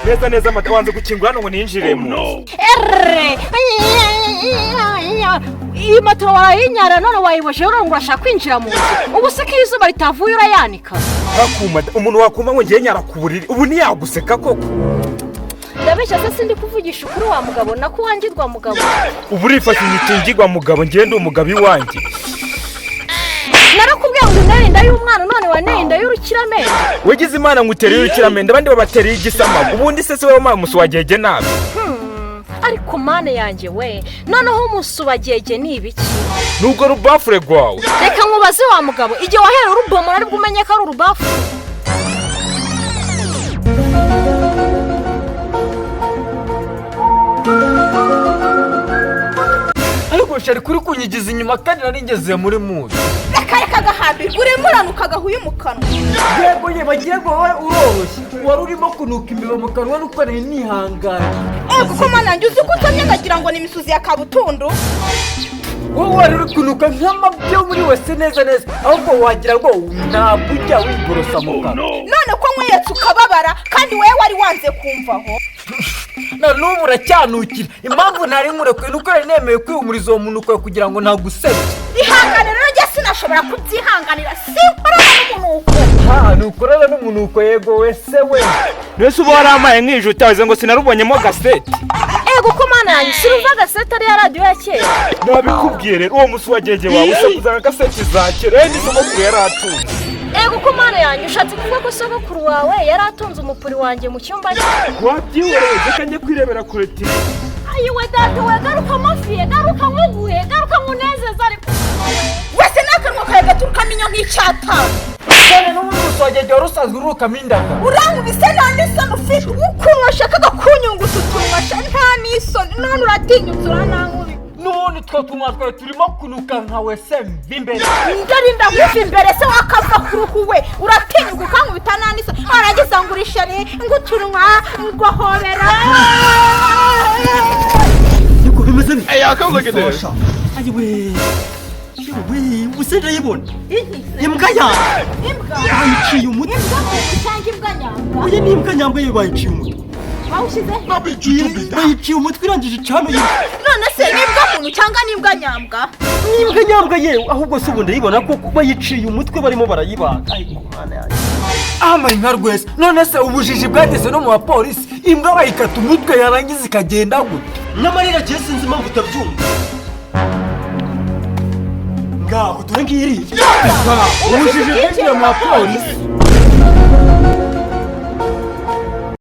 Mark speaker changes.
Speaker 1: neza amata wanze gukingura hano ngo ninjiremo.
Speaker 2: Iyi moto wayinyara none wayiboje urongwa urashaka kwinjira mu nzu. Ubu se ko izuba ritavuye urayanika.
Speaker 1: Hakuma umuntu wakuma ngo ngiye nyara ku buriri. Ubu ni yaguseka koko.
Speaker 2: Ndabesha se sindi kuvugisha ukuri wa mugabo nako wangirwa mugabo.
Speaker 1: Ubu rifashe imitingirwa mugabo ngende umugabo iwanjye.
Speaker 2: Narakubwiye ngo nenda y'umwana none wanenda y'urukiramende.
Speaker 1: Wegize Imana ngutereye urukiramende abandi babatereye igisama. Ubundi se se wewe musubagege nabi.
Speaker 2: Ariko mane yanjye we noneho umusubagege ni ibiki?
Speaker 1: Nugo rubafure gwawe.
Speaker 2: Reka nkubaze wa mugabo igihe wahera urubomo ari bwumenye ko ari urubafure.
Speaker 3: Ariko shari kuri kunyigiza inyuma kandi naringeze muri muzi.
Speaker 4: Reka gahabi uremuranuka gahuye mu kanwa.
Speaker 3: Yego ye bagiye ngo wowe uroroshye. Wari urimo kunuka imbeba mu kanwa nuko nari nihanganye.
Speaker 4: Kuko mana njye uzi ko utamye ngagira ngo ni imisuzi ya Kabutundu.
Speaker 3: Wowe wari uri kunuka nk'amabyo muri wese neza ahubwo wagira ngo ntabwo ujya wiborosa mu kanwa.
Speaker 4: None ko nkwiyetse ukababara kandi wewe wari wanze kumvaho.
Speaker 3: N'ubu uracyanukira impamvu ntari nkurekuye nuko yari nemeye kwihumuriza uwo muntu ukwiye kugira ngo ntagusebye.
Speaker 4: Ihangane rero njye sinashobora kubyihanganira sinkorana n'umunuko.
Speaker 3: Nukorana n'umunuko yego wese we.
Speaker 1: Nese uba waramaye nk'ijuru utavuze ngo sinarubonyemo gasete.
Speaker 2: Ego ko mana yanjye siruva gasete ari ya radio ya kera.
Speaker 1: Nabikubwiye rero uwo musubagege wawe usakuzana gasete za kera ni sogokuru yaratunze.
Speaker 2: Ego ko mana yanjye ushatse kuvuga ko sogokuru wawe yaratunze umupuri wanjye mu cyumba cye.
Speaker 1: Wabyiwereye reka njye kwirebera kure TV.
Speaker 2: Ayiwe data we garuka Mafiyeri garuka nkuguhe garuka nkunezeza ariko.
Speaker 4: Wese nakanwa kaye gaturuka minyo nk'icyata.
Speaker 3: Cyane n'umuntu usogege warusanzwe urukamo indaga.
Speaker 4: Urankubise nta n'isoni ufite ukuntu washakaga kunyunguta utunywasha nta n'isoni none uratinyutse uranankubita.
Speaker 3: None twa tunywa twawe turimo kunuka nka wese mva imbere.
Speaker 4: Ndarinda ngufi imbere se wakava kuruhu we uratinyuka ukankubita nta n'isoni aragiza ngo urishari ngutunywa ngohobera.
Speaker 3: Niko bimeze ni.
Speaker 1: Yakabagede.
Speaker 3: Ayiwe. Yewe usende yibona. Imbwa
Speaker 4: Imbwa.
Speaker 3: Bayiciye umutwe.
Speaker 4: Imbwa cyangwa imbwa nyamba.
Speaker 3: Uye ni imbwa nyamba bayiciye umutwe.
Speaker 4: Bawushize?
Speaker 3: Bayiciye umutwe irangije cyane yiwe.
Speaker 4: None se nimbwa muntu cyangwa nimbwa nyambwa?
Speaker 3: Nimbwa nyambwa yewe ahubwo se ubundi yibona ko bayiciye umutwe barimo barayibaga. Ariko mana yanjye. Amaye nka rwese none se ubujiji bwageze no mu bapolisi imbwa bayikata umutwe yarangiza ikagenda gute? N'amarira giye sinzi impamvu utabyumva. Ngaho dore ngiri. Ubujiji bwageze mu bapolisi.